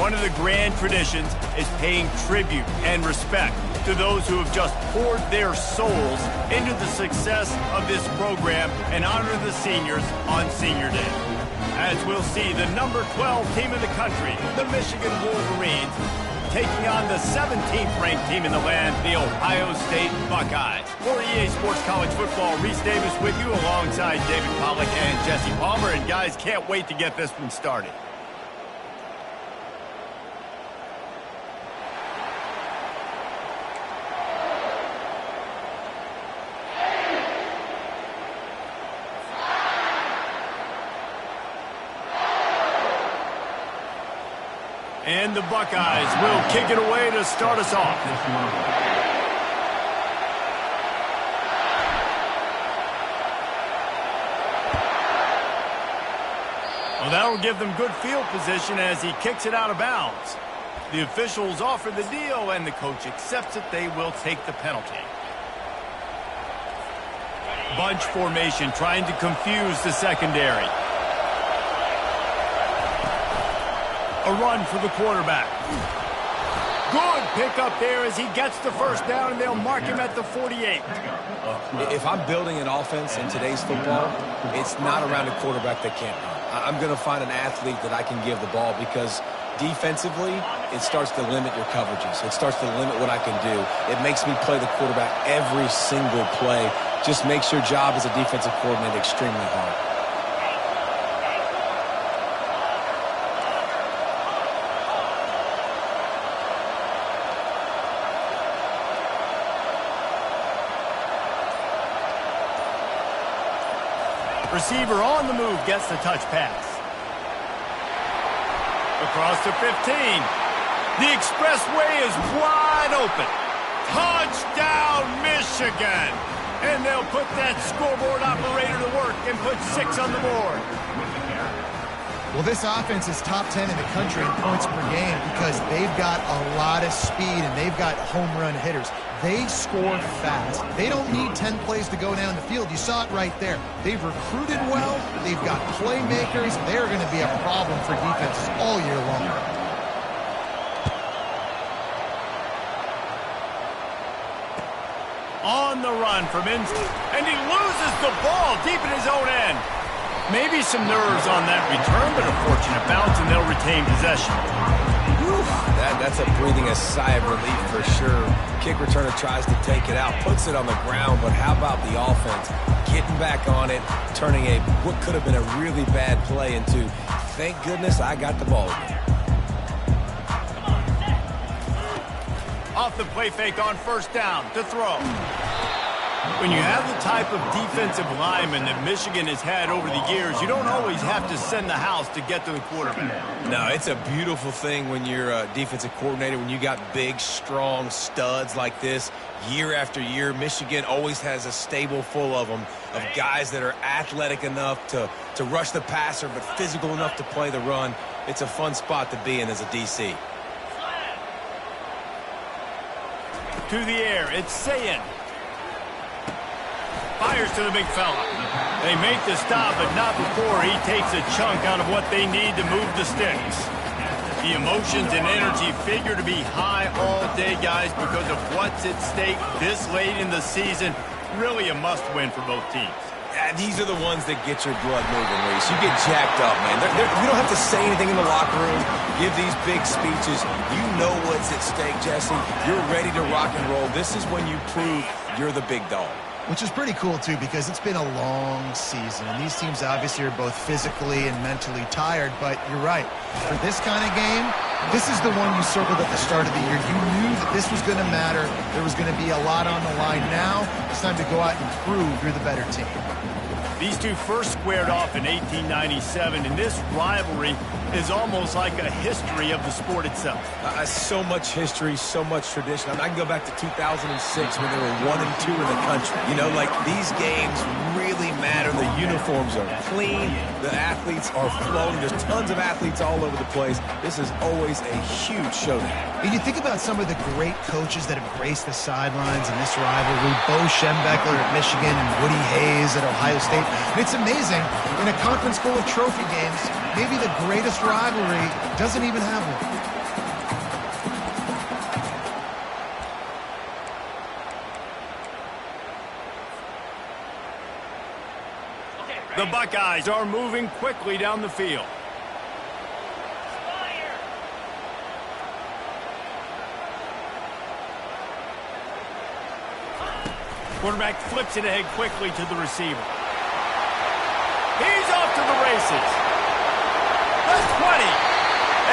One of the grand traditions is paying tribute and respect to those who have just poured their souls into the success of this program and honor the seniors on Senior Day. As we'll see, the number 12 team in the country, the Michigan Wolverines, taking on the 17th-ranked team in the land, the Ohio State Buckeyes. For EA Sports College Football, Reese Davis with you alongside David Pollack and Jesse Palmer. And guys, can't wait to get this one started. And the Buckeyes will kick it away to start us off. Well, that'll give them good field position as he kicks it out of bounds. The officials offer the deal, and the coach accepts it. They will take the penalty. Bunch formation trying to confuse the secondary. A run for the quarterback. Good pickup there as he gets the first down, and they'll mark him at the 48. If I'm building an offense in today's football, it's not around a quarterback that can't run. I'm going to find an athlete that I can give the ball because defensively, it starts to limit your coverages. It starts to limit what I can do. It makes me play the quarterback every single play. Just makes your job as a defensive coordinator extremely hard. Receiver on the move gets the touch pass. Across to 15. The expressway is wide open. Touchdown, Michigan! And they'll put that scoreboard operator to work and put 6 on the board. Well, this offense is top 10 in the country in points per game because they've got a lot of speed and they've got home run hitters. They score fast. They don't need 10 plays to go down the field. You saw it right there. They've recruited well. They've got playmakers. They're going to be a problem for defenses all year long. On the run from inside, and he loses the ball deep in his own end. Maybe some nerves on that return, but a fortunate bounce, and they'll retain possession. That's breathing a sigh of relief for sure. Kick returner tries to take it out, puts it on the ground, but how about the offense getting back on it, turning what could have been a really bad play into, thank goodness I got the ball again. Off the play fake on first down to throw. When you have the type of defensive lineman that Michigan has had over the years, you don't always have to send the house to get to the quarterback. No, it's a beautiful thing when you're a defensive coordinator, when you got big, strong studs like this. Year after year, Michigan always has a stable full of them, of guys that are athletic enough to rush the passer, but physical enough to play the run. It's a fun spot to be in as a DC. To the air, it's Sayin. Fires to the big fella. They make the stop, but not before he takes a chunk out of what they need to move the sticks. The emotions and energy figure to be high all day, guys, because of what's at stake this late in the season. Really a must-win for both teams. Yeah, these are the ones that get your blood moving, Reese. You get jacked up, man. You don't have to say anything in the locker room, give these big speeches. You know what's at stake, Jesse. You're ready to rock and roll. This is when you prove you're the big dog. Which is pretty cool, too, because it's been a long season. And these teams obviously are both physically and mentally tired. But you're right. For this kind of game, this is the one you circled at the start of the year. You knew that this was going to matter. There was going to be a lot on the line. Now it's time to go out and prove you're the better team. These two first squared off in 1897, and this rivalry is almost like a history of the sport itself. So much history, so much tradition. I can go back to 2006 when they were 1 and 2 in the country. You know, like these games really matter. The uniforms are clean. The athletes are flowing. There's tons of athletes all over the place. This is always a huge showdown. And you think about some of the great coaches that have graced the sidelines in this rivalry. Bo Schembechler at Michigan and Woody Hayes at Ohio State. And it's amazing, in a conference full of trophy games, maybe the greatest rivalry doesn't even have one. The Buckeyes are moving quickly down the field. Quarterback flips it ahead quickly to the receiver. He's off to the races. That's 20.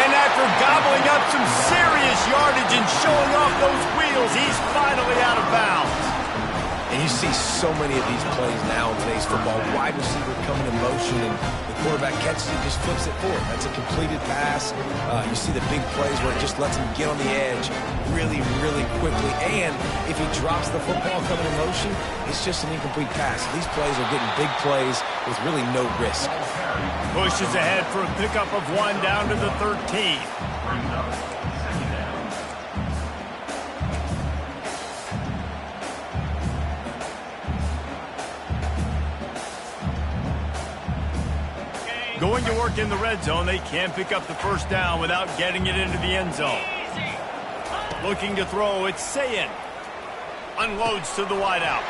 And after gobbling up some serious yardage and showing off those wheels, he's finally out of bounds. And you see so many of these plays now in today's football. Wide receiver coming in motion, and the quarterback catches it, just flips it forward. That's a completed pass. You see the big plays where it just lets him get on the edge really, really quickly. And if he drops the football coming in motion, it's just an incomplete pass. These plays are getting big plays with really no risk. Pushes ahead for a pickup of 1 down to the 13. Going to work in the red zone, they can't pick up the first down without getting it into the end zone. Looking to throw, it's Sayin. Unloads to the wideout.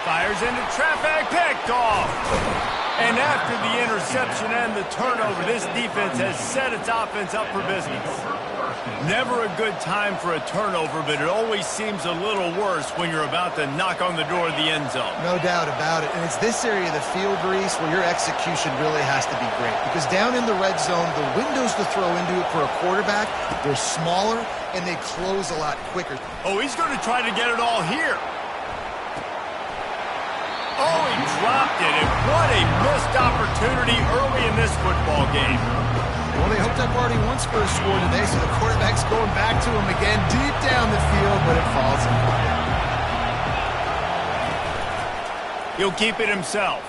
Fires into traffic, picked off. And after the interception and the turnover, this defense has set its offense up for business. Never a good time for a turnover, but it always seems a little worse when you're about to knock on the door of the end zone. No doubt about it. And it's this area of the field, Reese, where your execution really has to be great. Because down in the red zone, the windows to throw into it for a quarterback, they're smaller and they close a lot quicker. Oh, he's going to try to get it all here. Oh, he dropped it. And what a missed opportunity early in this football game. Well, they hoped up already once for a score today, so the quarterback's going back to him again deep down the field, but it falls incomplete. He'll keep it himself.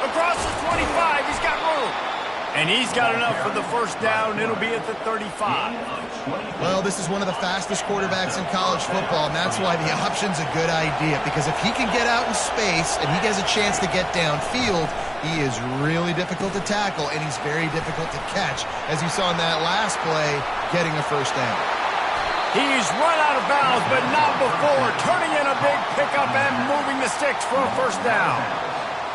Across the 25, he's got room. And he's got enough for the first down. It'll be at the 35. Well, this is one of the fastest quarterbacks in college football, and that's why the option's a good idea. Because if he can get out in space and he has a chance to get downfield, he is really difficult to tackle, and he's very difficult to catch, as you saw in that last play, getting a first down. He's run out of bounds, but not before turning in a big pickup and moving the sticks for a first down.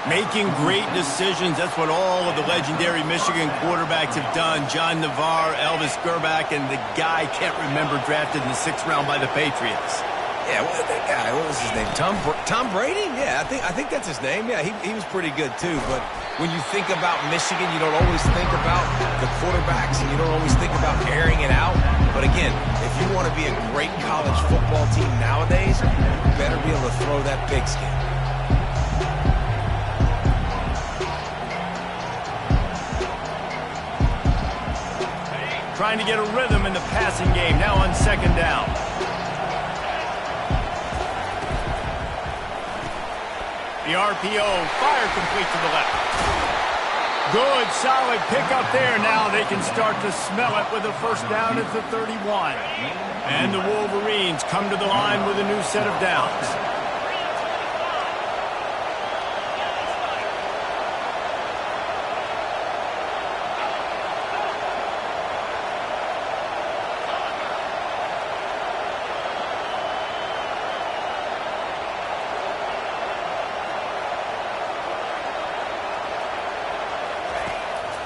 Making great decisions, that's what all of the legendary Michigan quarterbacks have done. John Navarre, Elvis Gerbach, and the guy I can't remember drafted in the 6th round by the Patriots. Yeah, that guy, what was his name? Tom Brady? Yeah, I think that's his name. Yeah, he was pretty good too. But when you think about Michigan, you don't always think about the quarterbacks, and you don't always think about airing it out. But again, if you want to be a great college football team nowadays, you better be able to throw that pigskin. Trying to get a rhythm in the passing game, now on 2nd down. The RPO, fire complete to the left. Good, solid pickup there. Now they can start to smell it with a first down at the 31. And the Wolverines come to the line with a new set of downs.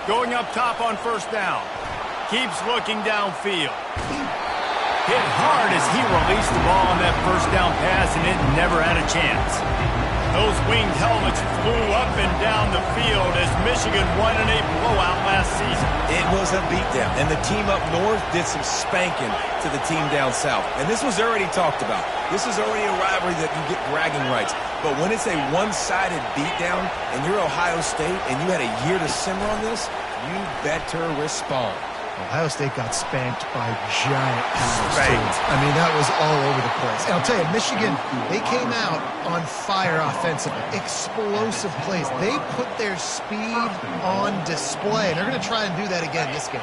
Going up top on first down. Keeps looking downfield. Hit hard as he released the ball on that first down pass, and it never had a chance. Those winged helmets flew up and down the field as Michigan won in a blowout last season. It was a beatdown, and the team up north did some spanking to the team down south. And this was already talked about. This is already a rivalry that you get bragging rights. But when it's a one-sided beatdown and you're Ohio State and you had a year to simmer on this, you better respond. Ohio State got spanked by giant powers. I mean, that was all over the place. And I'll tell you, Michigan, they came out on fire offensively. Explosive plays. They put their speed on display, and they're going to try and do that again this game.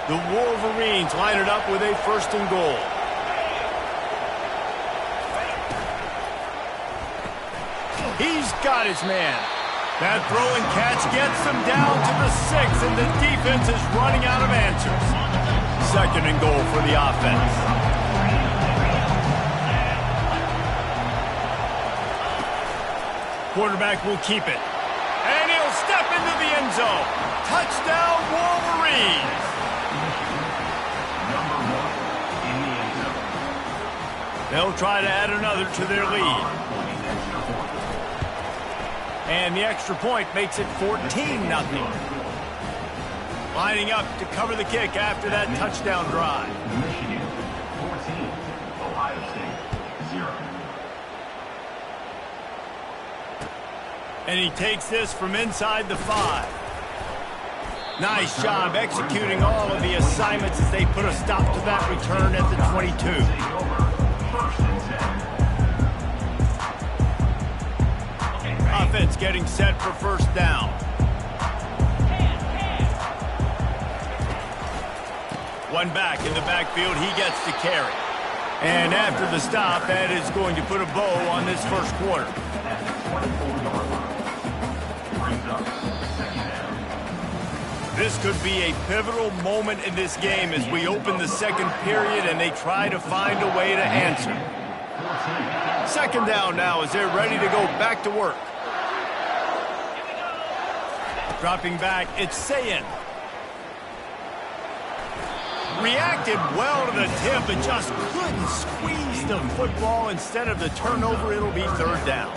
The Wolverines line it up with a 1st and goal. He's got his man. That throw and catch gets them down to the 6, and the defense is running out of answers. 2nd and goal for the offense. Quarterback will keep it. And he'll step into the end zone. Touchdown, Wolverines! They'll try to add another to their lead. And the extra point makes it 14-0. Lining up to cover the kick after that touchdown drive. Michigan 14, Ohio State 0. And he takes this from inside the 5. Nice job executing all of the assignments as they put a stop to that return at the 22. Offense getting set for first down. One back in the backfield, he gets to carry. And after the stop, that is going to put a bow on this first quarter. This could be a pivotal moment in this game as we open the second period and they try to find a way to answer. Second down now as they're ready to go back to work. Dropping back, it's Sayin. Reacted well to the tip, but just couldn't squeeze the football. Instead of the turnover, it'll be third down.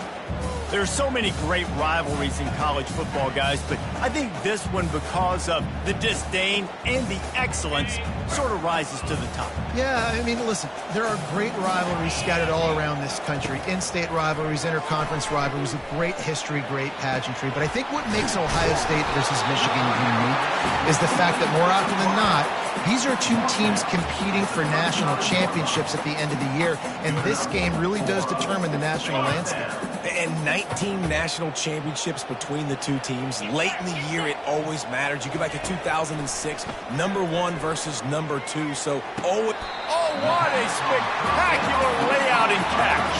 There's so many great rivalries in college football, guys, but I think this one, because of the disdain and the excellence, sort of rises to the top. Yeah, I mean, listen, there are great rivalries scattered all around this country. In-state rivalries, interconference rivalries, with great history, great pageantry. But I think what makes Ohio State versus Michigan unique is the fact that more often than not, these are two teams competing for national championships at the end of the year, and this game really does determine the national landscape. And 19 national championships between the two teams. Late in the year, it always matters. You go back to 2006, #1 versus #2. So, what a spectacular layout and catch.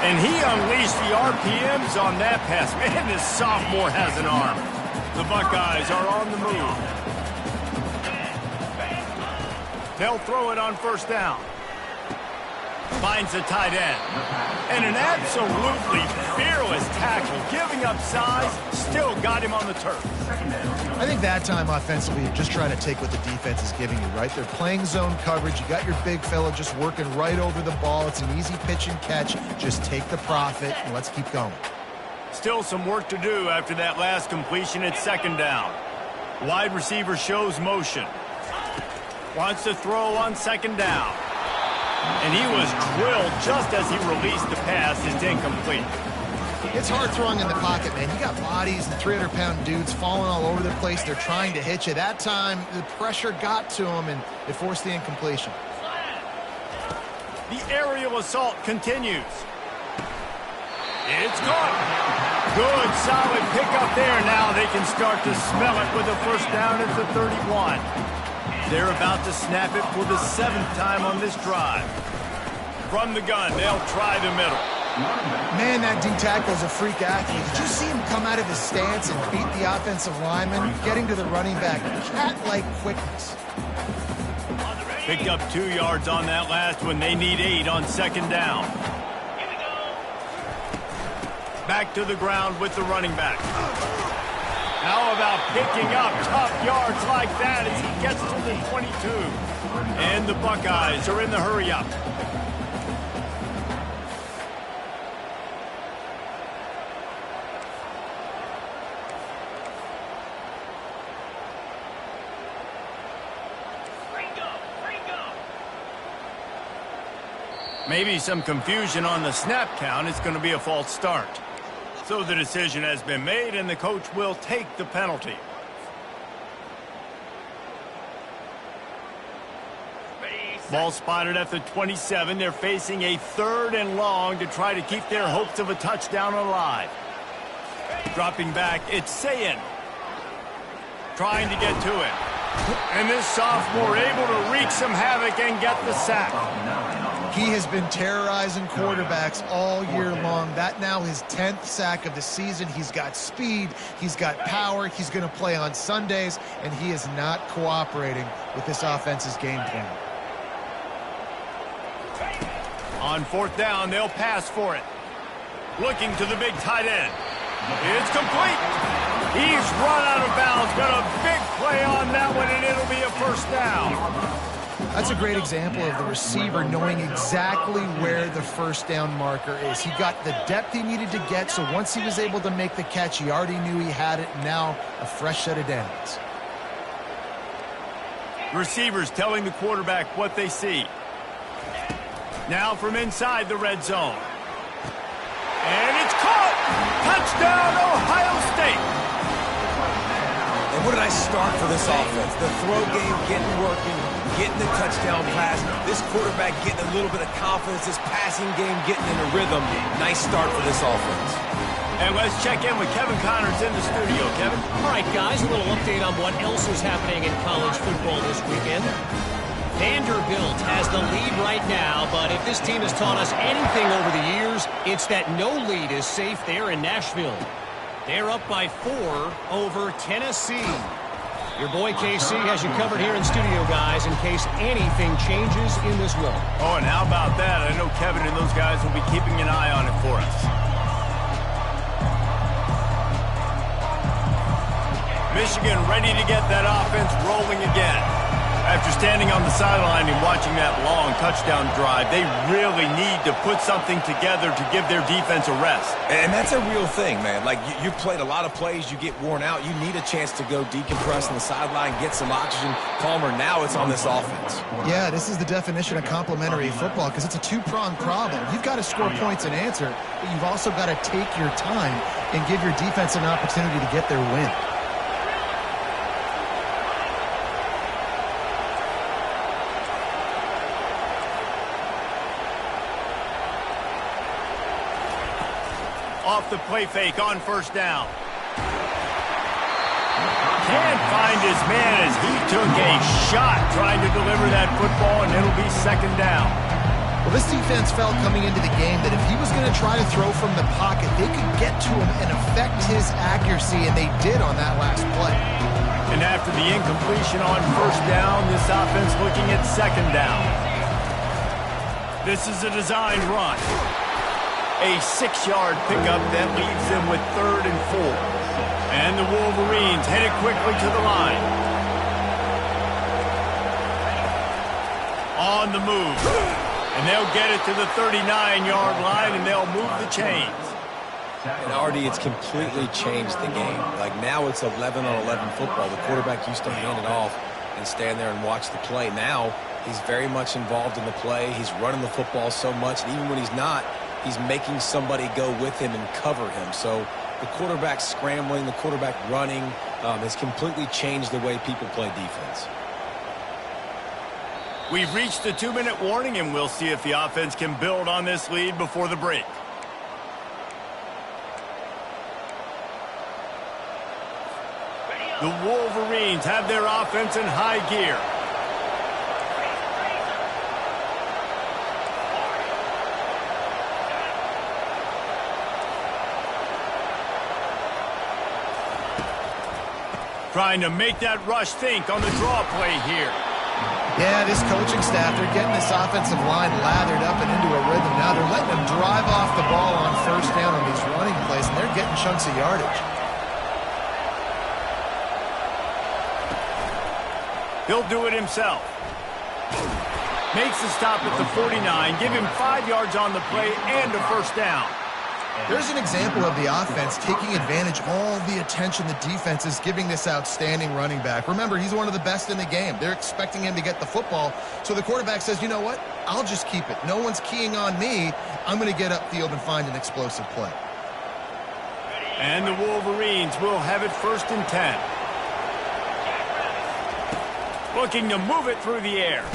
And he unleashed the RPMs on that pass. Man, this sophomore has an arm. The Buckeyes are on the move. They'll throw it on first down. Finds the tight end. And an absolutely fearless tackle. Giving up size, still got him on the turf. I think that time offensively, you're just trying to take what the defense is giving you, right? They're playing zone coverage. You got your big fella just working right over the ball. It's an easy pitch and catch. Just take the profit and let's keep going. Still some work to do after that last completion at second down. Wide receiver shows motion. Wants to throw on second down. And he was drilled just as he released the pass. It's incomplete. It's hard throwing in the pocket, man. You got bodies and 300-pound dudes falling all over the place. They're trying to hit you. That time, the pressure got to him, and it forced the incompletion. The aerial assault continues. It's caught. Good, solid pickup there. Now they can start to smell it with a first down at the 31. They're about to snap it for the 7th time on this drive. From the gun, they'll try the middle. Man, that D-tackle is a freak athlete. Did you see him come out of his stance and beat the offensive lineman, getting to the running back? Cat-like quickness. Picked up 2 yards on that last one. They need 8 on second down. Back to the ground with the running back. How about picking up tough yards like that as he gets to the 22? And the Buckeyes are in the hurry-up. Maybe some confusion on the snap count. It's going to be a false start. So the decision has been made, and the coach will take the penalty. Ball spotted at the 27. They're facing a 3rd and long to try to keep their hopes of a touchdown alive. Dropping back, it's Sayin. Trying to get to it. And this sophomore able to wreak some havoc and get the sack. He has been terrorizing quarterbacks all year long. That now his 10th sack of the season. He's got speed. He's got power. He's going to play on Sundays, and he is not cooperating with this offense's game plan. On 4th down, they'll pass for it. Looking to the big tight end. It's complete. He's run out of bounds. Got a big play on that one, and it'll be a first down. That's a great example of the receiver knowing exactly where the first down marker is. He got the depth he needed to get, so once he was able to make the catch, he already knew he had it. Now a fresh set of downs. Receivers telling the quarterback what they see. Now from inside the red zone. And it's caught! Touchdown, Ohio State! And what did I start for this offense? The throw game getting working, getting the touchdown pass. This quarterback getting a little bit of confidence. This passing game getting in a rhythm. Nice start for this offense. And let's check in with Kevin Connors in the studio. Kevin? All right, guys, a little update on what else is happening in college football this weekend. Vanderbilt has the lead right now, but if this team has taught us anything over the years, it's that no lead is safe there in Nashville. They're up by 4 over Tennessee. Your boy KC has you covered here in studio, guys, in case anything changes in this one. Oh, and how about that? I know Kevin and those guys will be keeping an eye on it for us. Michigan ready to get that offense rolling again. After standing on the sideline and watching that long touchdown drive, they really need to put something together to give their defense a rest. And that's a real thing, man. Like, you've played a lot of plays, you get worn out. You need a chance to go decompress on the sideline, get some oxygen, calmer. Now it's on this offense. Yeah, this is the definition of complementary football because it's a two-pronged problem. You've got to score points and answer, but you've also got to take your time and give your defense an opportunity to get their win. Off the play fake on first down. Can't find his man as he took a shot trying to deliver that football, and it'll be second down. Well, this defense felt coming into the game that if he was going to try to throw from the pocket, they could get to him and affect his accuracy, and they did on that last play. And after the incompletion on first down, this offense looking at second down. This is a design run. A 6-yard pickup that leaves them with 3rd and 4. And the Wolverines headed quickly to the line. On the move. And they'll get it to the 39-yard line, and they'll move the chains. And Artie, it's completely changed the game. Like, now it's 11-on-11 football. The quarterback used to hand it off and stand there and watch the play. Now he's very much involved in the play. He's running the football so much, and even when he's not, he's making somebody go with him and cover him. So the quarterback scrambling, the quarterback running has completely changed the way people play defense. We've reached the 2-minute warning, and we'll see if the offense can build on this lead before the break. The Wolverines have their offense in high gear. Trying to make that rush think on the draw play here. Yeah, this coaching staff, they're getting this offensive line lathered up and into a rhythm. Now they're letting them drive off the ball on first down on these running plays, and they're getting chunks of yardage. He'll do it himself. Makes the stop at the 49, give him 5 yards on the play and a first down. There's an example of the offense taking advantage of all the attention the defense is giving this outstanding running back. Remember, he's one of the best in the game. They're expecting him to get the football. So the quarterback says, you know what? I'll just keep it. No one's keying on me. I'm going to get upfield and find an explosive play. And the Wolverines will have it 1st and 10. Looking to move it through the air.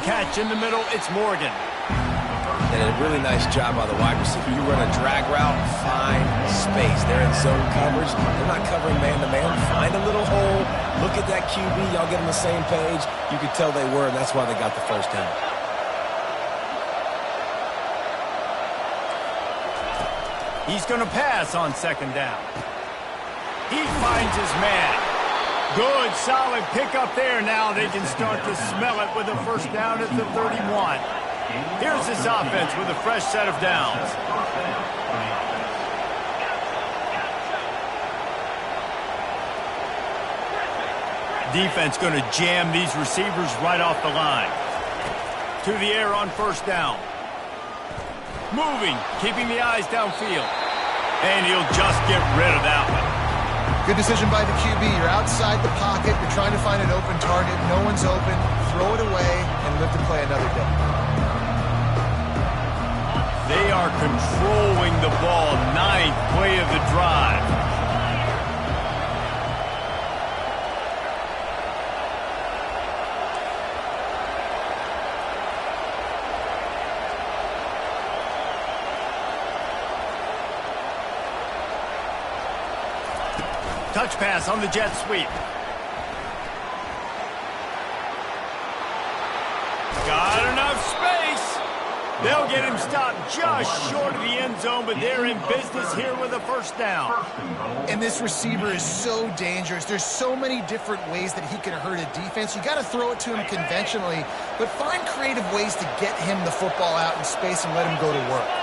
Catch in the middle, it's Morgan. And a really nice job by the wide receiver. You run a drag route, find space. They're in zone coverage. They're not covering man-to-man. Find a little hole. Look at that QB. Y'all get on the same page. You could tell they were, and that's why they got the first down. He's going to pass on second down. He finds his man. Good, solid pickup there. Now they can start to smell it with a first down at the 31. Here's this offense with a fresh set of downs. defense going to jam these receivers right off the line. To the air on first down. Moving, keeping the eyes downfield. And he'll just get rid of that one. Good decision by the QB. You're outside the pocket. You're trying to find an open target. No one's open. Throw it away and live to play another day. They are controlling the ball. 9th play of the drive. Touch pass on the jet sweep. Got enough space. They'll get him stopped just short of the end zone, but they're in business here with a first down. And this receiver is so dangerous. There's so many different ways that he can hurt a defense. You got to throw it to him conventionally, but find creative ways to get him the football out in space and let him go to work.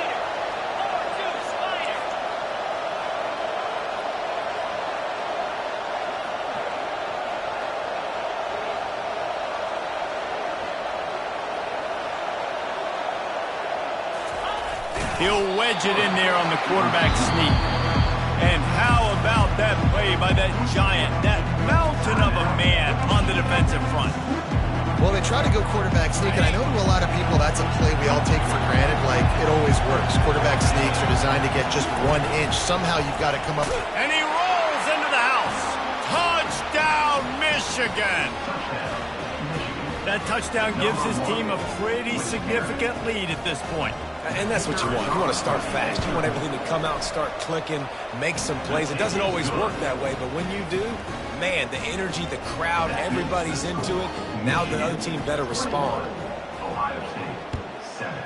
He'll wedge it in there on the quarterback sneak. And how about that play by that giant, that mountain of a man on the defensive front? Well, they try to go quarterback sneak, and I know to a lot of people that's a play we all take for granted, like it always works. Quarterback sneaks are designed to get just 1 inch. Somehow you've got to come up. And he rolls into the house. Touchdown, Michigan! That touchdown gives his team a pretty significant lead at this point. And that's what you want. You want to start fast. You want everything to come out and start clicking, make some plays. It doesn't always work that way, but when you do, man, the energy, the crowd, everybody's into it. Now the other team better respond. Ohio State, 7.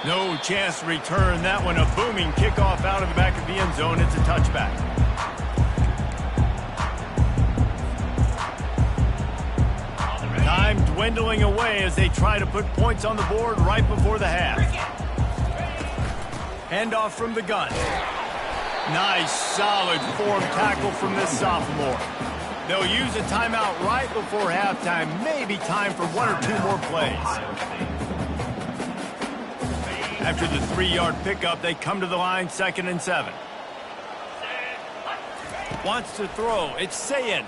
No chance to return that one. A booming kickoff out of the back of the end zone. It's a touchback. Time dwindling away as they try to put points on the board right before the half. Handoff from the gun. Nice, solid form tackle from this sophomore. They'll use a timeout right before halftime. Maybe time for 1 or 2 more plays. After the 3-yard pickup, they come to the line, 2nd and 7. Wants to throw. It's Sayin.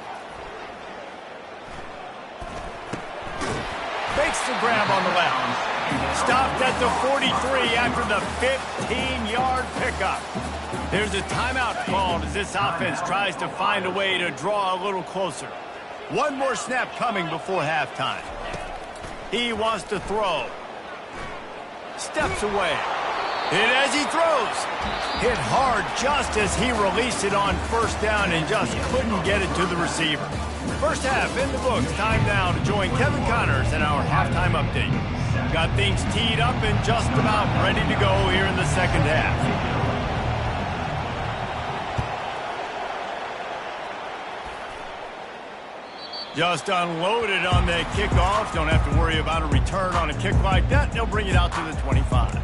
Fakes the grab on the left. Stopped at the 43 after the 15-yard pickup. There's a timeout called as this offense tries to find a way to draw a little closer. 1 more snap coming before halftime. He wants to throw. Steps away. Hit as he throws. Hit hard just as he released it on first down and just couldn't get it to the receiver. First half in the books. Time now to join Kevin Connors in our halftime update. Got things teed up and just about ready to go here in the second half. Just unloaded on that kickoff. Don't have to worry about a return on a kick like that. They'll bring it out to the 25.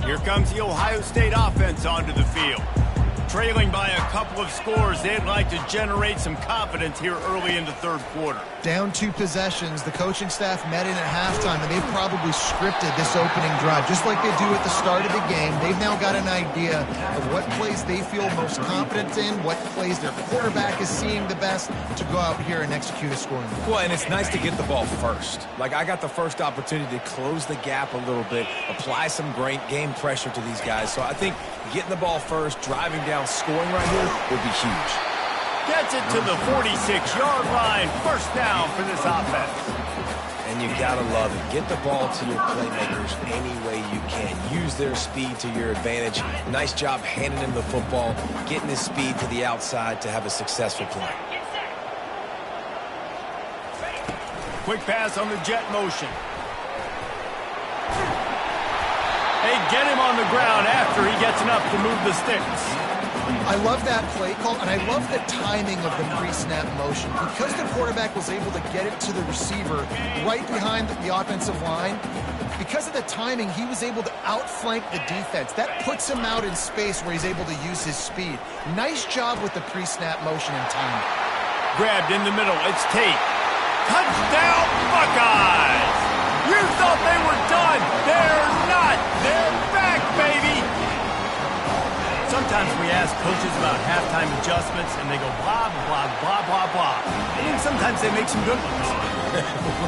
Here comes the Ohio State offense onto the field. Trailing by a couple of scores, they'd like to generate some confidence here early in the third quarter. Down 2 possessions, the coaching staff met in at halftime, and they've probably scripted this opening drive. Just like they do at the start of the game, they've now got an idea of what plays they feel most confident in, what plays their quarterback is seeing the best to go out here and execute a scoring drive. Well, and it's nice to get the ball first. Like, I got the first opportunity to close the gap a little bit, apply some great game pressure to these guys. So I think getting the ball first, driving down, scoring right here would be huge. Gets it to the 46-yard line. First down for this offense. And you got to love it. Get the ball to your playmakers any way you can. Use their speed to your advantage. Nice job handing him the football, getting his speed to the outside to have a successful play. Quick pass on the jet motion. They get him on the ground after he gets enough to move the sticks. I love that play call, and I love the timing of the pre-snap motion. Because the quarterback was able to get it to the receiver right behind the offensive line, because of the timing, he was able to outflank the defense. That puts him out in space where he's able to use his speed. Nice job with the pre-snap motion and timing. Grabbed in the middle. It's Tate. Touchdown, Buckeyes! You thought they were done. They're not. They're back, baby. Sometimes we ask coaches about halftime adjustments, and they go blah, blah, blah, blah, blah. And then sometimes they make some good ones.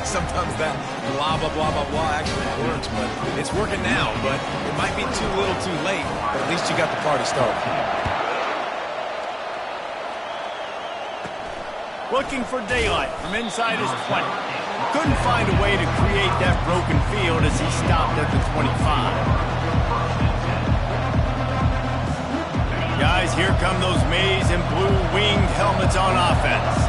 Sometimes that blah, blah, blah, blah, blah actually works, but it's working now. But it might be too little too late, but at least you got the party started. Looking for daylight from inside his 20. Couldn't find a way to create that broken field as he stopped at the 25. Guys, here come those maize and blue winged helmets on offense.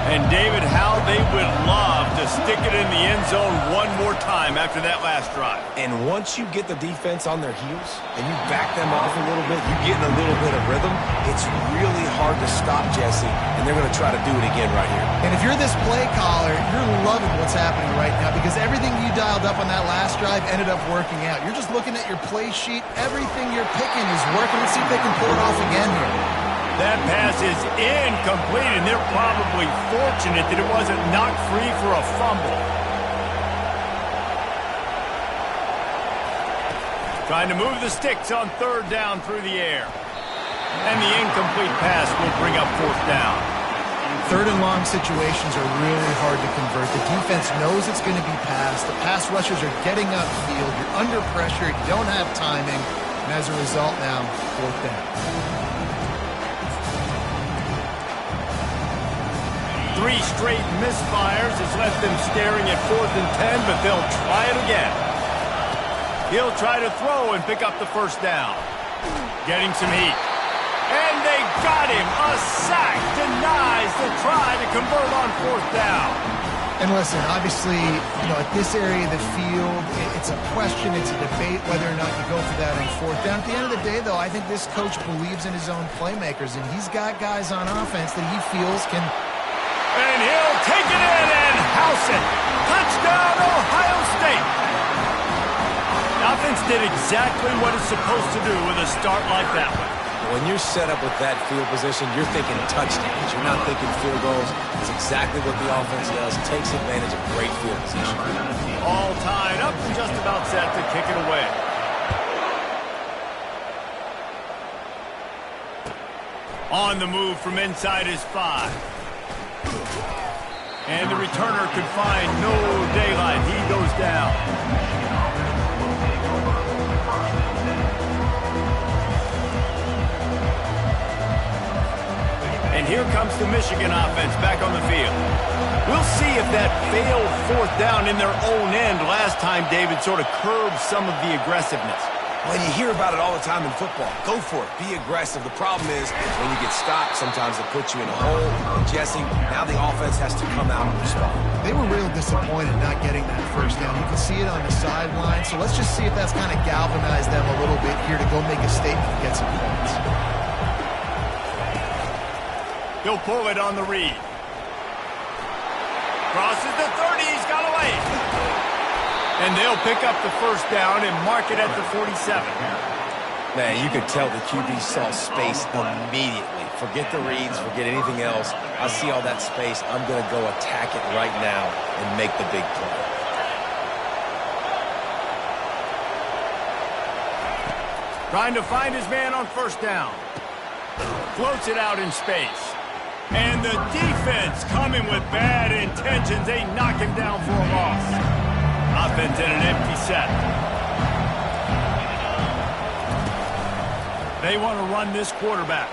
And David, how they would love to stick it in the end zone one more time after that last drive. And once you get the defense on their heels and you back them off a little bit, you get in a little bit of rhythm, it's really hard to stop Jesse, and they're going to try to do it again right here. And if you're this play caller, you're loving what's happening right now because everything you dialed up on that last drive ended up working out. You're just looking at your play sheet. Everything you're picking is working. Let's see if they can pull it off again here. That pass is incomplete, and they're probably fortunate that it wasn't knocked free for a fumble. Trying to move the sticks on third down through the air. And the incomplete pass will bring up fourth down. Third and long situations are really hard to convert. The defense knows it's going to be passed. The pass rushers are getting upfield. You're under pressure. You don't have timing. And as a result now, fourth down. 3 straight misfires has left them staring at 4th and 10, but they'll try it again. He'll try to throw and pick up the first down. Getting some heat. And they got him. A sack denies the try to convert on 4th down. And listen, obviously, at this area of the field, it's a question, it's a debate whether or not you go for that in 4th down. At the end of the day, though, I think this coach believes in his own playmakers, and he's got guys on offense that he feels can... And he'll take it in and house it. Touchdown, Ohio State. The offense did exactly what it's supposed to do with a start like that one. When you're set up with that field position, you're thinking touchdowns. You're not thinking field goals. It's exactly what the offense does. Takes advantage of great field position. All tied up and just about set to kick it away. On the move from inside his 5. And the returner could find no daylight. He goes down. And here comes the Michigan offense back on the field. We'll see if that failed 4th down in their own end last time David sort of curbed some of the aggressiveness. Well, you hear about it all the time in football. Go for it. Be aggressive. The problem is when you get stopped, sometimes it puts you in a hole. And Jesse, now the offense has to come out and respond. They were real disappointed not getting that first down. You can see it on the sideline. So let's just see if that's kind of galvanized them a little bit here to go make a statement and get some points. He'll pull it on the read. Crosses the 30. He's got away. And they'll pick up the first down and mark it at the 47. Man, you could tell the QB saw space immediately. Forget the reads, forget anything else. I see all that space. I'm going to go attack it right now and make the big play. Trying to find his man on first down. Floats it out in space. And the defense coming with bad intentions. They knock him down for a loss. Offense in an empty set. They want to run this quarterback.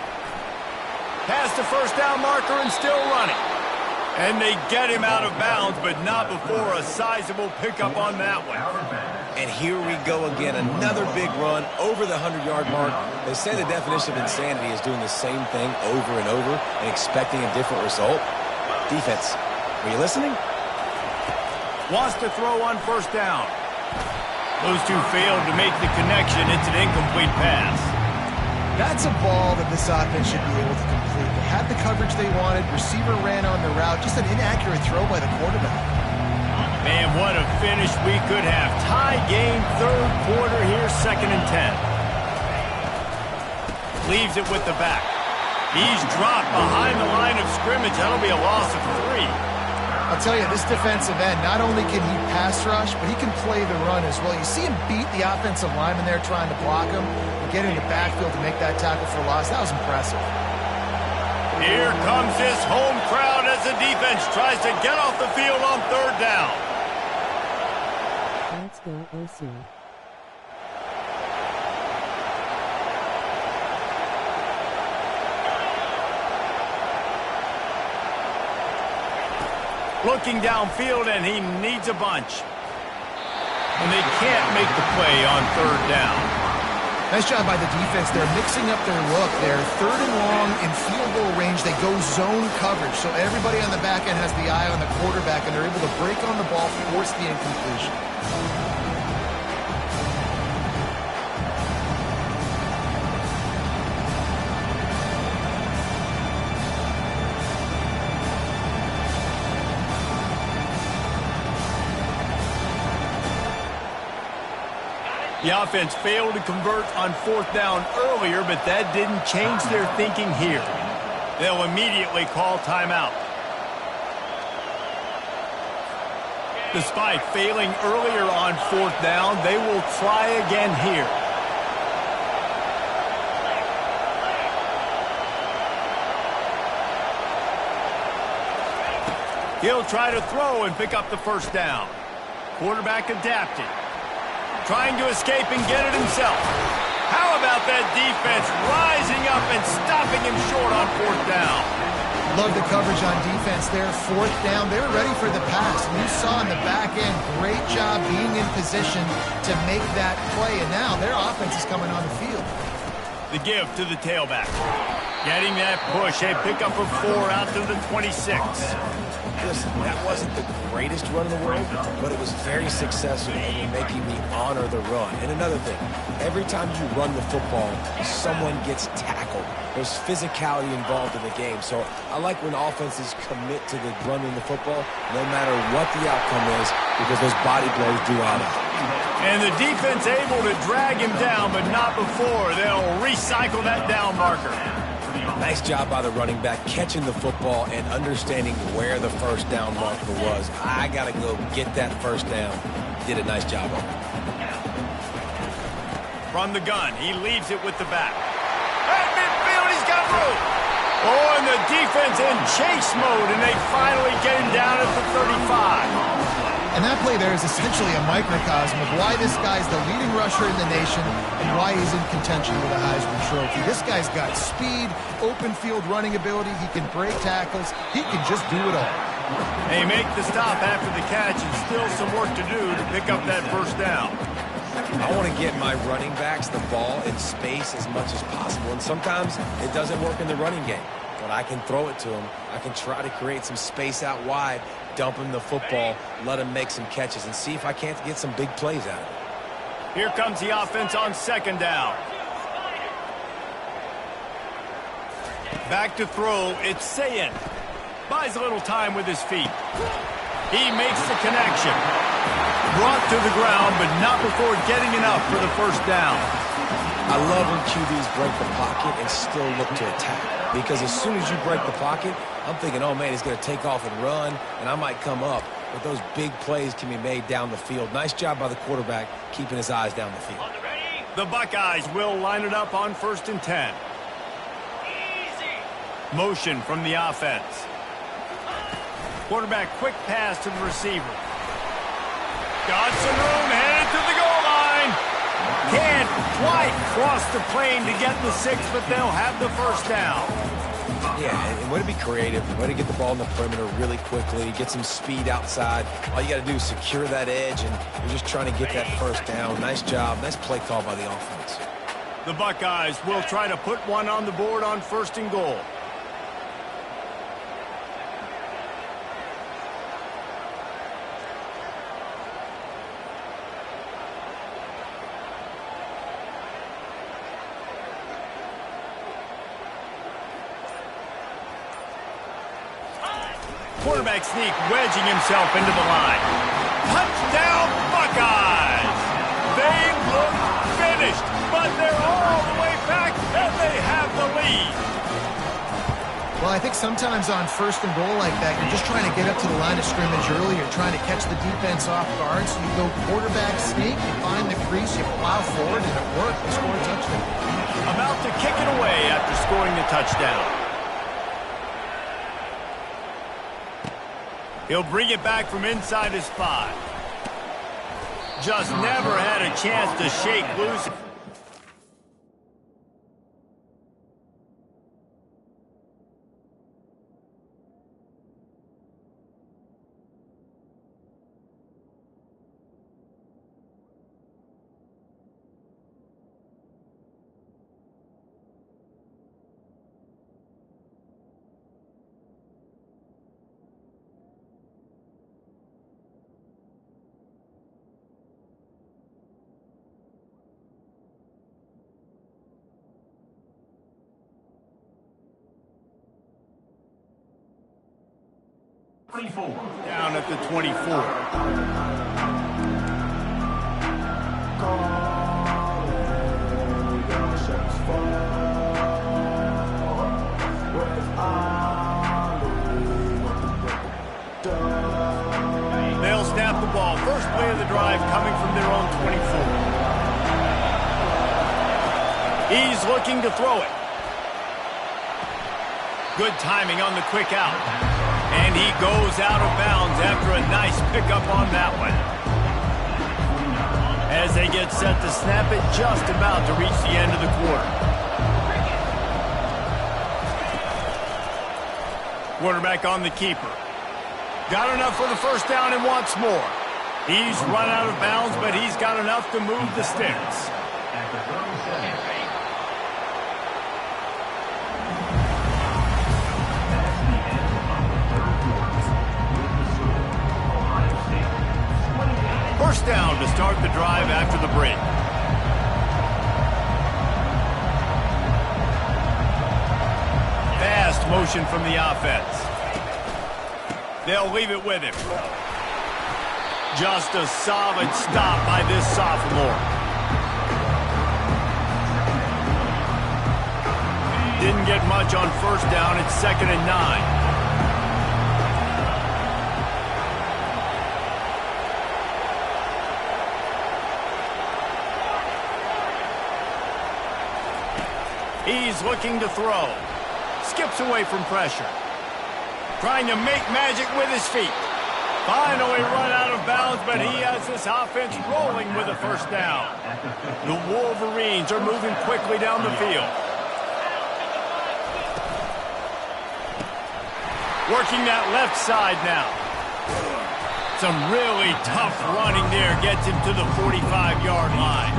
Past the first down marker and still running. And they get him out of bounds, but not before a sizable pickup on that one. And here we go again. Another big run over the 100-yard mark. They say the definition of insanity is doing the same thing over and over and expecting a different result. Defense, are you listening? Wants to throw on first down. Those two failed to make the connection. It's an incomplete pass. That's a ball that this offense should be able to complete. They had the coverage they wanted. Receiver ran on the route. Just an inaccurate throw by the quarterback. Man, what a finish we could have. Tie game, third quarter here, 2nd and 10. Leaves it with the back. He's dropped behind the line of scrimmage. That'll be a loss of 3. I'll tell you, this defensive end, not only can he pass rush, but he can play the run as well. You see him beat the offensive lineman there trying to block him and get in the backfield to make that tackle for loss. That was impressive. Here comes his home crowd as the defense tries to get off the field on 3rd down. Let's go, OC. Looking downfield, and he needs a bunch. And they can't make the play on 3rd down. Nice job by the defense. They're mixing up their look. They're 3rd and long in field goal range. They go zone coverage. So everybody on the back end has the eye on the quarterback, and they're able to break on the ball, force the incompletion. The offense failed to convert on 4th down earlier, but that didn't change their thinking here. They'll immediately call timeout. Despite failing earlier on 4th down, they will try again here. He'll try to throw and pick up the 1st down. Quarterback adapted. Trying to escape and get it himself. How about that defense rising up and stopping him short on 4th down? Love the coverage on defense there. 4th down, they're ready for the pass. And you saw in the back end, great job being in position to make that play. And now their offense is coming on the field. The give to the tailback. Getting that push, a pickup of 4 out to the 26. Listen, that wasn't the greatest run in the world, but it was very successful in making me honor the run. And another thing, every time you run the football, someone gets tackled. There's physicality involved in the game. So I like when offenses commit to the running the football, no matter what the outcome is, because those body blows do add up. And the defense able to drag him down, but not before. They'll recycle that down marker. Nice job by the running back, catching the football and understanding where the 1st down marker was. I got to go get that 1st down. Did a nice job of it. From the gun, he leaves it with the back. At midfield, he's got room. Oh, and the defense in chase mode, and they finally get him down at the 35. And that play there is essentially a microcosm of why this guy's the leading rusher in the nation and why he's in contention with a Heisman Trophy. This guy's got speed, open field running ability. He can break tackles. He can just do it all. They make the stop after the catch, and still some work to do to pick up that 1st down. I want to get my running backs the ball in space as much as possible, and sometimes it doesn't work in the running game. But I can throw it to him. I can try to create some space out wide, dump him the football, let him make some catches, and see if I can't get some big plays out of it. Here comes the offense on 2nd down. Back to throw, it's Sayin. Buys a little time with his feet. He makes the connection. Brought to the ground, but not before getting enough for the 1st down. I love when QBs break the pocket and still look to attack. Because as soon as you break the pocket, I'm thinking, oh, man, he's going to take off and run, and I might come up. But those big plays can be made down the field. Nice job by the quarterback keeping his eyes down the field. The Buckeyes will line it up on 1st and 10. Motion from the offense. Quarterback quick pass to the receiver. Got some room, headed to the goal line. Can't quite cross the plane to get the 6, but they'll have the 1st down. Yeah, and way to be creative, way to get the ball in the perimeter really quickly, get some speed outside. All you got to do is secure that edge, and you're just trying to get that 1st down. Nice job, nice play call by the offense. The Buckeyes will try to put one on the board on 1st and goal. Quarterback sneak, wedging himself into the line. Touchdown, Buckeyes! They look finished, but they're all the way back, and they have the lead. Well, I think sometimes on first and goal like that, you're just trying to get up to the line of scrimmage early. You're trying to catch the defense off guard. So you go quarterback sneak, you find the crease, you plow forward, and it worked. They score a touchdown. About to kick it away after scoring the touchdown. He'll bring it back from inside his 5. Just never had a chance to shake loose. Down at the 24. They'll snap the ball. First play of the drive coming from their own 24. He's looking to throw it. Good timing on the quick out. And he goes out of bounds after a nice pickup on that one. As they get set to snap it, just about to reach the end of the quarter. Quarterback on the keeper. Got enough for the first down and wants more. He's run out of bounds, but he's got enough to move the sticks. First down to start the drive after the break. Fast motion from the offense. They'll leave it with him. Just a solid stop by this sophomore. Didn't get much on first down. It's 2nd and 9. He's looking to throw. Skips away from pressure. Trying to make magic with his feet. Finally run out of bounds, but he has this offense rolling with a first down. The Wolverines are moving quickly down the field. Working that left side now. Some really tough running there gets him to the 45-yard line.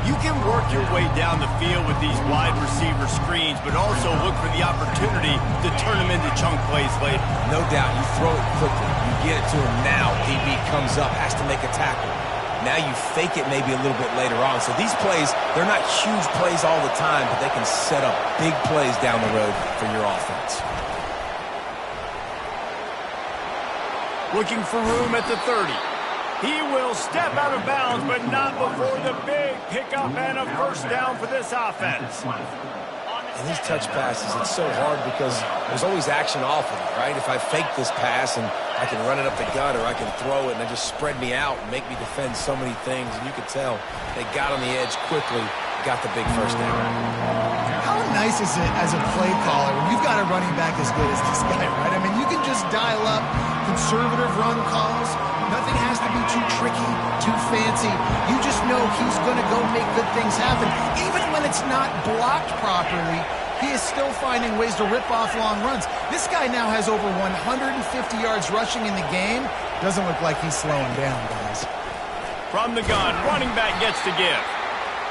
You can work your way down the field with these wide receiver screens, but also look for the opportunity to turn them into chunk plays later. No doubt, you throw it quickly. You get it to him now. DB comes up, has to make a tackle. Now you fake it maybe a little bit later on. So these plays, they're not huge plays all the time, but they can set up big plays down the road for your offense. Looking for room at the 30. He will step out of bounds, but not before the big pickup and a first down for this offense. And these touch passes, it's so hard because there's always action off of it, right? If I fake this pass and I can run it up the gut or I can throw it and they just spread me out and make me defend so many things. And you could tell they got on the edge quickly, got the big first down. How nice is it as a play caller when you've got a running back as good as this guy, right? I mean, you can just dial up conservative run calls. Nothing has to be too tricky, too fancy. You just know he's going to go make good things happen. Even when it's not blocked properly, he is still finding ways to rip off long runs. This guy now has over 150 yards rushing in the game. Doesn't look like he's slowing down, guys. From the gun, running back gets to give.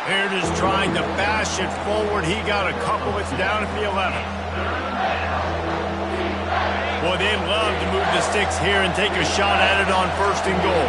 Baird is trying to bash it forward. He got a couple. It's down at the 11. Boy, they'd love to move the sticks here and take a shot at it on 1st and goal.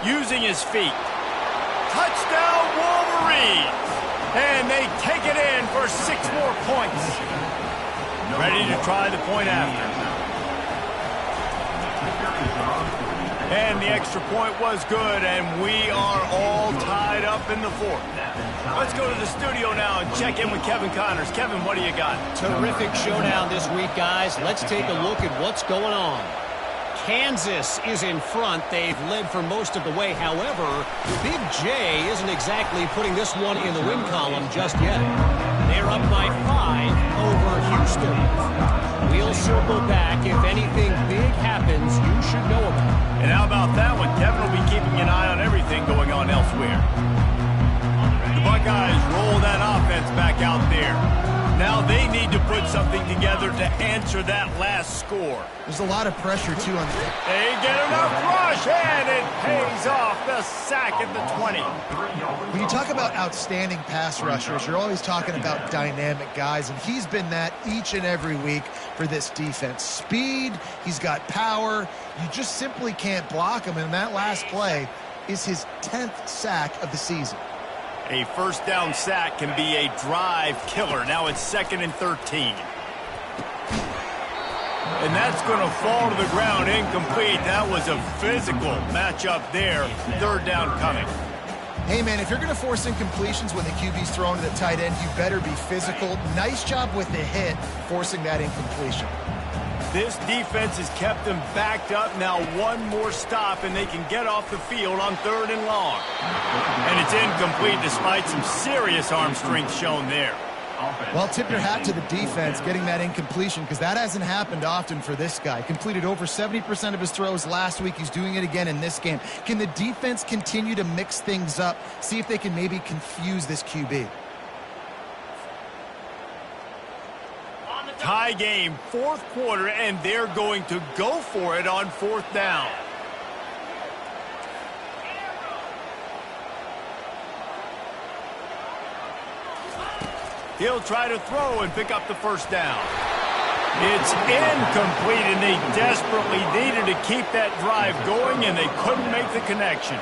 using his feet. Touchdown, Wolverines! And they take it in for 6 more points. Ready to try the point after. And the extra point was good, and we are all tied up in the fourth. Let's go to the studio now and check in with Kevin Connors. Kevin, what do you got? Terrific showdown this week, guys. Let's take a look at what's going on. Kansas is in front. They've led for most of the way. However, Big J isn't exactly putting this one in the win column just yet. They're up by 5 over Houston. We'll circle back. If anything big happens, you should know about it. And how about that one? Kevin will be keeping an eye on everything going on elsewhere. The Buckeyes roll that offense back out there. Now they need to put something together to answer that last score. There's a lot of pressure, too, on the... They get enough rush, and it pays off. The sack at the 20. When you talk about outstanding pass rushers, you're always talking about dynamic guys, and he's been that each and every week for this defense. Speed, he's got power. You just simply can't block him, and that last play is his 10th sack of the season. A first down sack can be a drive killer. Now it's 2nd and 13. And that's going to fall to the ground incomplete. That was a physical matchup there. 3rd down coming. Hey, man, if you're going to force incompletions when the QB's thrown to the tight end, you better be physical. Nice job with the hit, forcing that incompletion. This defense has kept them backed up. Now one more stop, and they can get off the field on 3rd and long. And it's incomplete despite some serious arm strength shown there. Well, tip your hat to the defense getting that incompletion, because that hasn't happened often for this guy. Completed over 70% of his throws last week. He's doing it again in this game. Can the defense continue to mix things up, see if they can maybe confuse this QB? Tie game, 4th quarter, and they're going to go for it on 4th down. He'll try to throw and pick up the first down. It's incomplete, and they desperately needed to keep that drive going, and they couldn't make the connection.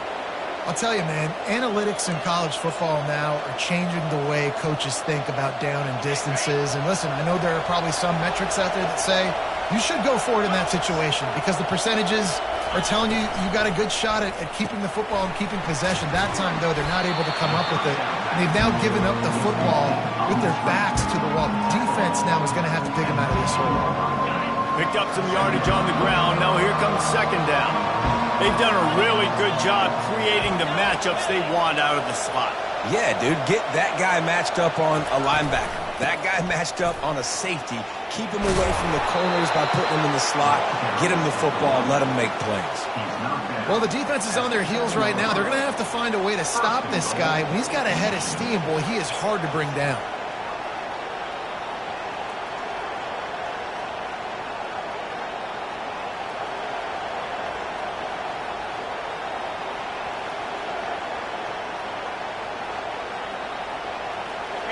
I'll tell you, man, analytics in college football now are changing the way coaches think about down and distances. And listen, I know there are probably some metrics out there that say you should go for it in that situation because the percentages are telling you you got a good shot at keeping the football and keeping possession. That time, though, they're not able to come up with it. And they've now given up the football with their backs to the wall. The defense now is going to have to dig them out of this hole. Picked up some yardage on the ground. Now here comes 2nd down. They've done a really good job creating the matchups they want out of the slot. Yeah, dude, get that guy matched up on a linebacker. That guy matched up on a safety. Keep him away from the corners by putting him in the slot. Get him the football. Let him make plays. Well, the defense is on their heels right now. They're going to have to find a way to stop this guy. When he's got a head of steam, boy, he is hard to bring down.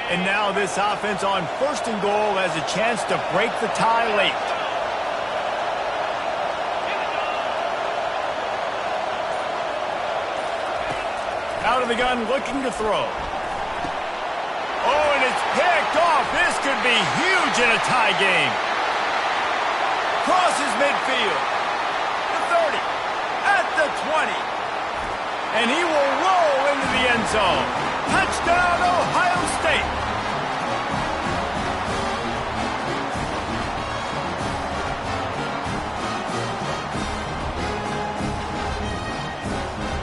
And now this offense on 1st and goal has a chance to break the tie late. Out of the gun, looking to throw. Oh, and it's picked off. This could be huge in a tie game. Crosses midfield. The 30. At the 20. And he will roll into the end zone. Touchdown, Ohio State.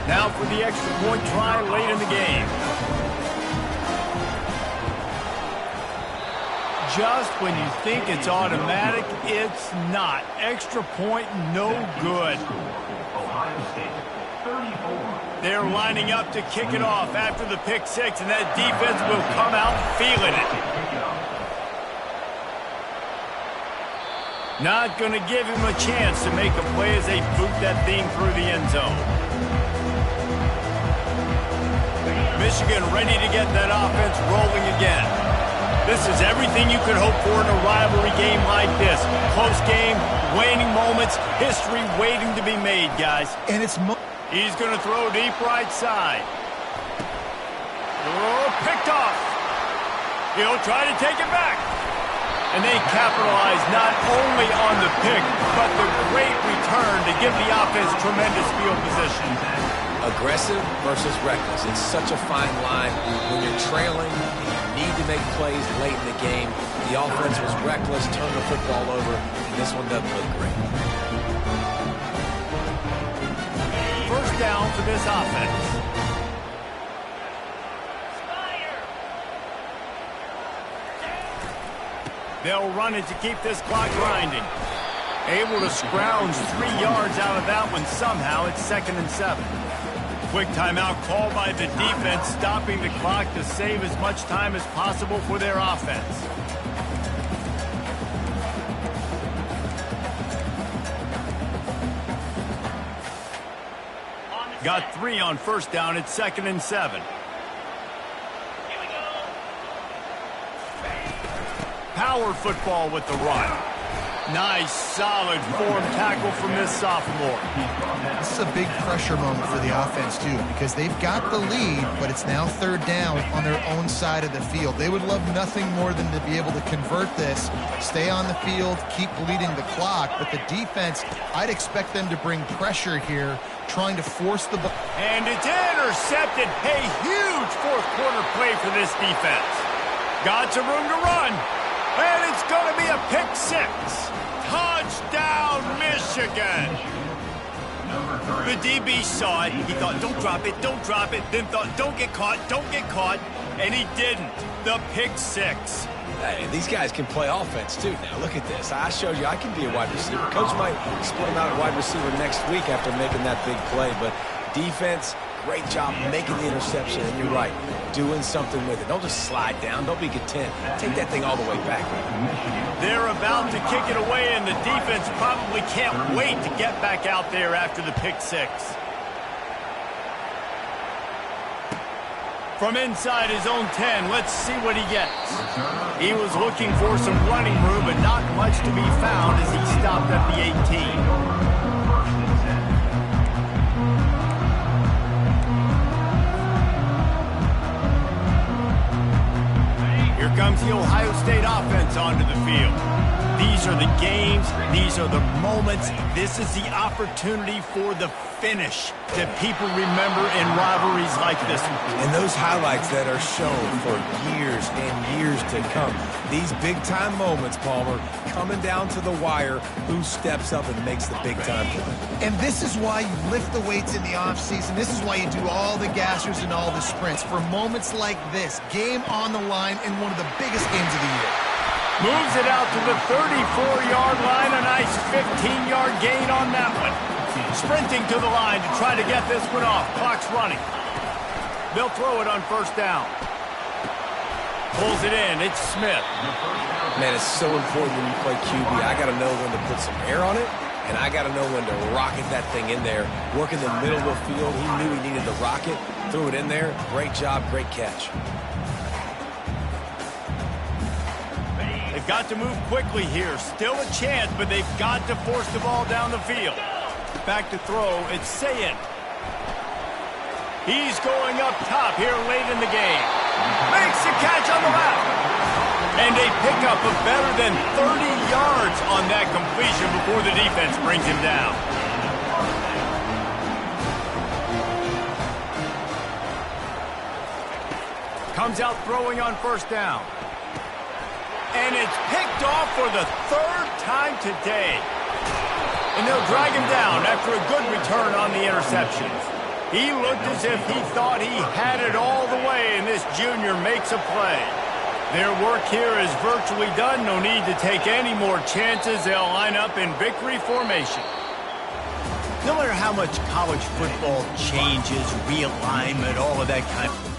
Now for the extra point try late in the game. Just when you think it's automatic, it's not. Extra point, no good. They're lining up to kick it off after the pick six, and that defense will come out feeling it. Not going to give him a chance to make a play as they boot that thing through the end zone. Michigan ready to get that offense rolling again. This is everything you could hope for in a rivalry game like this. Close game, waning moments, history waiting to be made, guys. And it's... He's going to throw deep right side. Oh, picked off. He'll try to take it back. And they capitalize not only on the pick, but the great return to give the offense tremendous field position. Aggressive versus reckless. It's such a fine line when you're trailing and you need to make plays late in the game. The offense was reckless, turned the football over, and this one doesn't look great. First down for this offense. They'll run it to keep this clock grinding. Able to scrounge 3 yards out of that one somehow. It's 2nd and 7. Quick timeout called by the defense, stopping the clock to save as much time as possible for their offense. Got 3 on first down. It's 2nd and 7. Power football with the run. Nice, solid form tackle from this sophomore. This is a big pressure moment for the offense, too, because they've got the lead, but it's now 3rd down on their own side of the field. They would love nothing more than to be able to convert this, stay on the field, keep bleeding the clock, but the defense, I'd expect them to bring pressure here, trying to force the ball. And it's intercepted. A huge fourth quarter play for this defense. Got some room to run. And it's going to be a pick 6. Touchdown, Michigan. The DB saw it. He thought, don't drop it, don't drop it. Then thought, don't get caught, don't get caught. And he didn't. The pick 6. Hey, these guys can play offense, too. Now, look at this. I showed you I can be a wide receiver. Coach might split him out at wide receiver next week after making that big play. But defense, great job making the interception. And you're right, doing something with it. Don't just slide down. Don't be content. Take that thing all the way back. They're about to kick it away, and the defense probably can't wait to get back out there after the pick 6. From inside his own 10, let's see what he gets. He was looking for some running room, but not much to be found as he stopped at the 18. Here comes the Ohio State offense onto the field. These are the games. These are the moments. This is the opportunity for the finish that people remember in rivalries like this one. And those highlights that are shown for years and years to come. These big-time moments, Palmer, coming down to the wire, who steps up and makes the big-time play. And this is why you lift the weights in the offseason. This is why you do all the gassers and all the sprints. For moments like this, game on the line in one of the biggest games of the year. Moves it out to the 34-yard line. A nice 15-yard gain on that one. Sprinting to the line to try to get this one off. Clock's running. They'll throw it on first down. Pulls it in. It's Smith. Man, it's so important when you play QB. I got to know when to put some air on it, and I got to know when to rocket that thing in there. Work in the middle of the field. He knew he needed to rocket. Threw it in there. Great job. Great catch. They've got to move quickly here. Still a chance, but they've got to force the ball down the field. Back to throw. It's Sayin. He's going up top here late in the game. Makes the catch on the left. And a pickup of better than 30 yards on that completion before the defense brings him down. Comes out throwing on first down. And it's picked off for the 3rd time today. And they'll drag him down after a good return on the interception. He looked as if he thought he had it all the way, and this junior makes a play. Their work here is virtually done. No need to take any more chances. They'll line up in victory formation. No matter how much college football changes, realignment, all of that kind of...